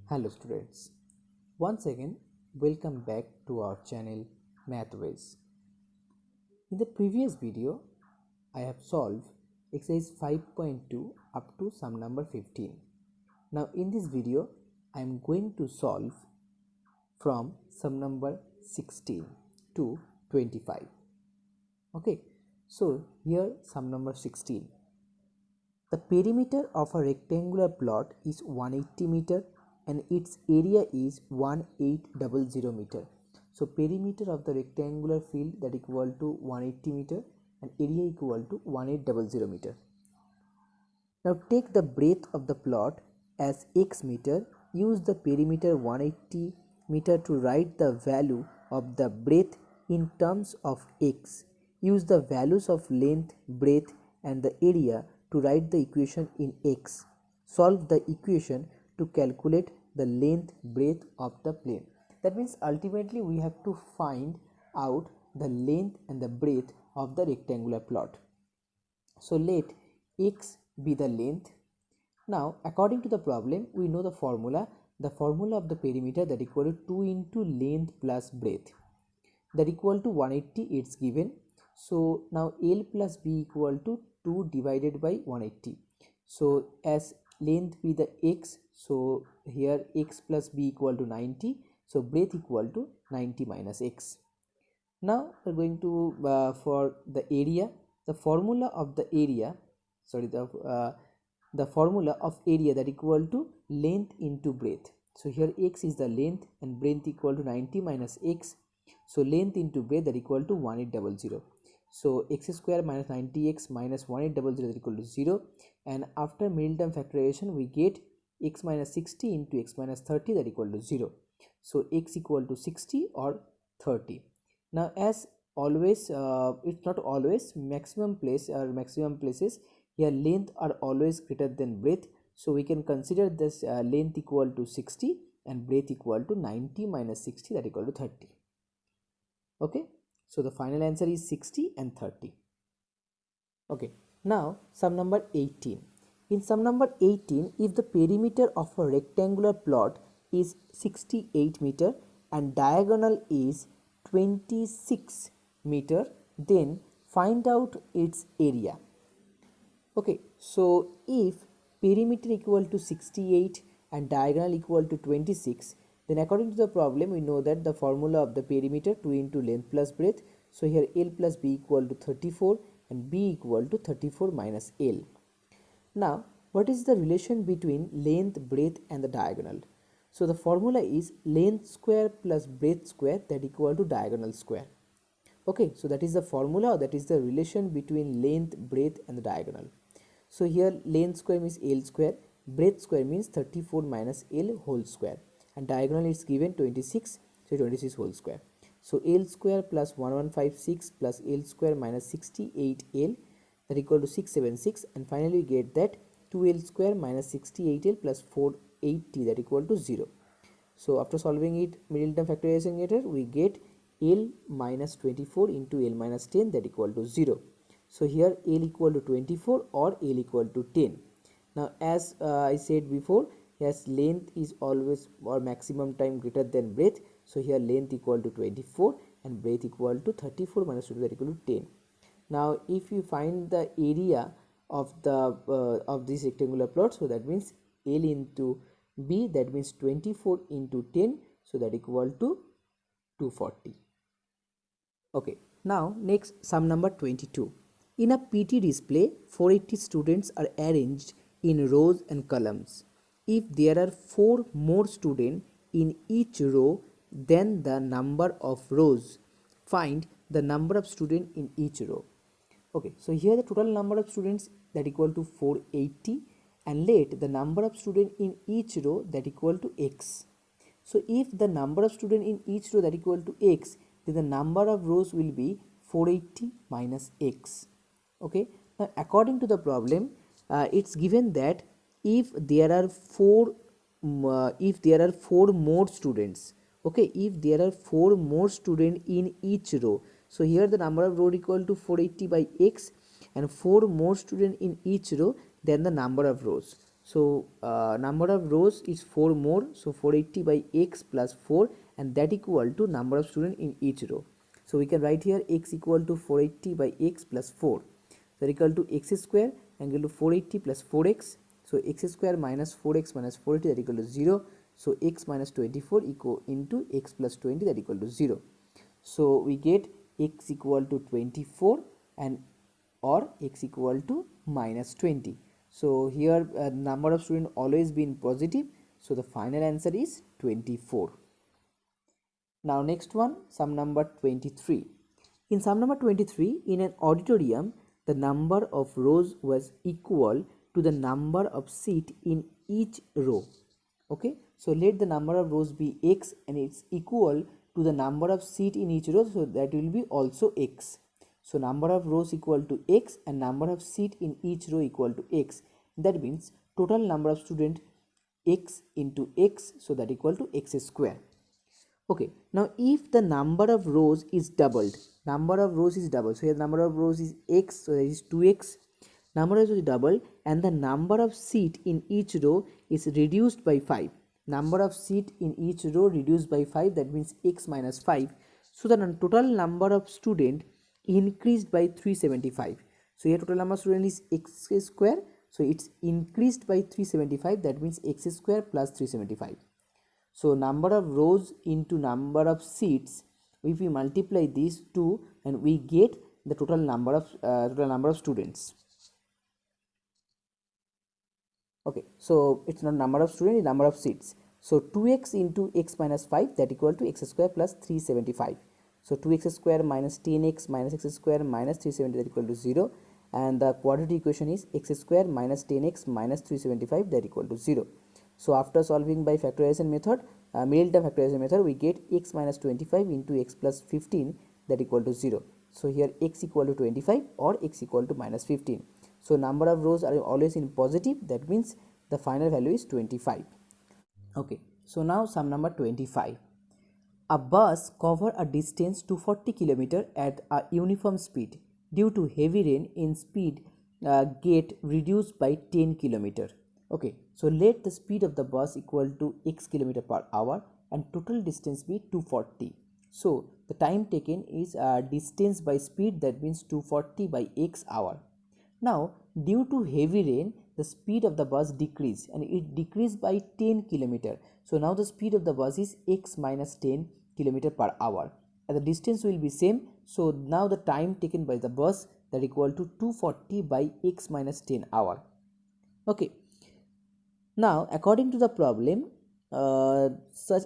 Hello students, once again welcome back to our channel MathWays. In the previous video, I have solved exercise 5.2 up to sum number 15. Now in this video, I am going to solve from sum number 16 to 25. Okay, so here sum number 16. The perimeter of a rectangular plot is 180 meter and its area is 1800 meter. So perimeter of the rectangular field that equal to 180 meter and area equal to 1800 meter. Now take the breadth of the plot as x meter. Use the perimeter 180 meter to write the value of the breadth in terms of x. Use the values of length, breadth and the area to write the equation in x. Solve the equation to calculate the length, breadth of the plane. That means ultimately we have to find out the length and the breadth of the rectangular plot. So let x be the length. Now according to the problem, we know the formula of the perimeter that equal to 2 into length plus breadth that equal to 180. It's given. So now L plus B equal to 2 divided by 180. So as length be the x, so here x plus b equal to 90, so breadth equal to 90 minus x. Now we're going to for the area, the formula of the area, the formula of area that equal to length into breadth. So here x is the length and breadth equal to 90 minus x. So length into breadth that equal to 1800. So x square minus 90x minus 1800 is equal to 0, and after middle term factorization we get x minus 60 into x minus 30 that equal to 0. So x equal to 60 or 30. Now as always, it's not always, maximum places here length are always greater than breadth, so we can consider this length equal to 60 and breadth equal to 90 minus 60 that equal to 30. Okay, so the final answer is 60 and 30. Okay, now sum number 18. In sum number 18, if the perimeter of a rectangular plot is 68 meter and diagonal is 26 meter, then find out its area. Okay, so if perimeter equal to 68 and diagonal equal to 26, then according to the problem we know that the formula of the perimeter 2 into length plus breadth. So here L plus B equal to 34 and B equal to 34 minus L. Now what is the relation between length, breadth and the diagonal? So the formula is length square plus breadth square that equal to diagonal square. Okay, so that is the formula, that is the relation between length, breadth and the diagonal. So here length square means L square, breadth square means 34 minus L whole square, and diagonal is given 26, so 26 whole square. So L square plus 1156 plus L square minus 68L that equal to 676, and finally we get that 2L square minus 68L plus 480 that equal to 0. So after solving it middle term factorization later, we get L minus 24 into L minus 10 that equal to 0. So here L equal to 24 or L equal to 10. Now as I said before, as length is always or maximum time greater than breadth, so here length equal to 24 and breadth equal to 34 minus 2 that equal to 10. Now if you find the area of the of this rectangular plot, so that means L into B, that means 24 into 10, so that equal to 240. Okay, now next sum number 22. In a PT display, 480 students are arranged in rows and columns. If there are 4 more students in each row than the number of rows, find the number of students in each row. Okay, so here the total number of students that equal to 480, and let the number of students in each row that equal to x. So if the number of students in each row that equal to x, then the number of rows will be 480 minus x. Okay, now according to the problem, it's given that if there are four more students, okay, if there are 4 more students in each row, so here the number of row equal to 480 by x, and 4 more students in each row than the number of rows. So number of rows is 4 more, so 480 by x plus 4, and that equal to number of students in each row. So we can write here x equal to 480 by x plus 4, that equal to x square and equal to 480 plus 4x. So x square minus 4x minus 480, that equal to 0. So x minus 24 equal into x plus 20, that equal to 0. So we get x equal to 24 and or x equal to minus 20. So here number of students always been positive, so the final answer is 24. Now next one, sum number 23. In sum number 23, in an auditorium, the number of rows was equal to the number of seat in each row. Okay, so let the number of rows be x and it's equal to the number of seat in each row, so that will be also x. So number of rows equal to x and number of seat in each row equal to x. That means total number of student x into x, so that equal to x square. Okay, now if the number of rows is doubled, so here number of rows is x, so that is 2x. Number of rows is doubled and the number of seat in each row is reduced by 5. Number of seat in each row reduced by 5, that means x minus 5. So the total number of student increased by 375. So here total number of student is x square, so it's increased by 375, that means x square plus 375. So number of rows into number of seats, if we multiply these two, and we get the total number of students. Okay, so it's not number of students, it's number of seats. So 2x into x minus 5, that equal to x square plus 375. So 2x square minus 10x minus x square minus 370, that equal to 0. And the quadratic equation is x square minus 10x minus 375, that equal to 0. So after solving by factorization method, middle term factorization method, we get x minus 25 into x plus 15, that equal to 0. So here x equal to 25 or x equal to minus 15. So number of rows are always in positive, that means the final value is 25. Okay, so now sum number 25. A bus cover a distance to 40 km at a uniform speed. Due to heavy rain, in speed get reduced by 10 km. Okay, so let the speed of the bus equal to x km per hour and total distance be 240. So the time taken is distance by speed, that means 240 by x hour. Now due to heavy rain, the speed of the bus decreased and it decreased by 10 km. So now the speed of the bus is x minus 10 km per hour and the distance will be same. So now the time taken by the bus, that equal to 240 by x minus 10 hour. Okay, now according to the problem, such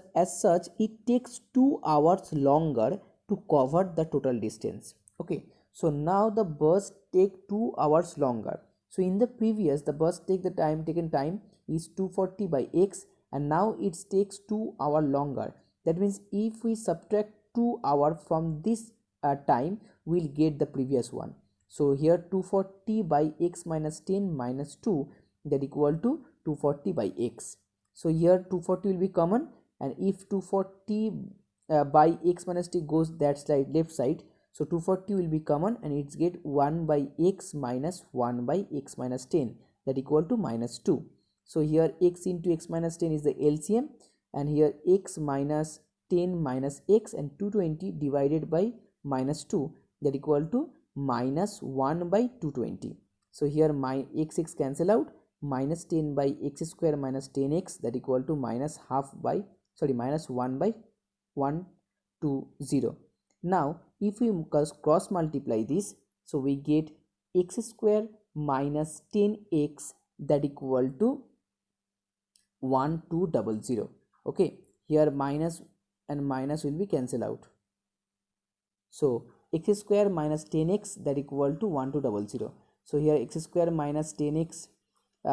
it takes 2 hours longer to cover the total distance. Okay, so now the bus take 2 hours longer. So in the previous, the bus take the taken time is 240 by x, and now it takes 2 hour longer. That means if we subtract 2 hour from this time, we'll get the previous one. So here 240 by x minus 10 minus 2, that equal to 240 by x. So here 240 will be common, and if 240 by x minus t goes that side left side, so 240 will be common and it's get 1 by x minus 1 by x minus 10, that equal to minus 2. So here x into x minus 10 is the LCM, and here x minus 10 minus x and 220 divided by minus 2, that equal to minus 1 by 220. So here my x cancel out, minus 10 by x square minus 10x, that equal to minus 1 by 1 to 0. Now if we cross multiply this, so we get x square minus 10x, that equal to 1200. Okay, here minus and minus will be cancel out. So x square minus 10x, that equal to 1200. So here x square minus 10x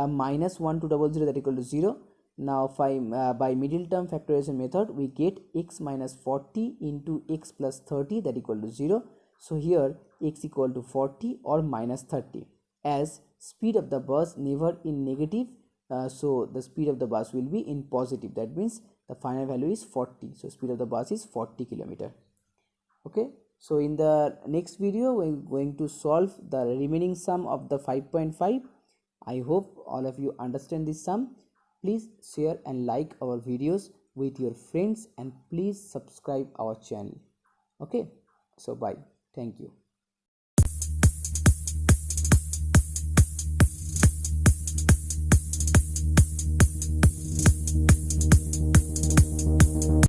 minus 1200, that equal to 0. Now by middle term factorization method, we get x minus 40 into x plus 30, that equal to 0. So here x equal to 40 or minus 30, as speed of the bus never in negative, so the speed of the bus will be in positive, that means the final value is 40. So speed of the bus is 40 km. Okay, so in the next video we are going to solve the remaining sum of the 5.5. I hope all of you understand this sum. Please share and like our videos with your friends and please subscribe our channel. Okay, so bye. Thank you.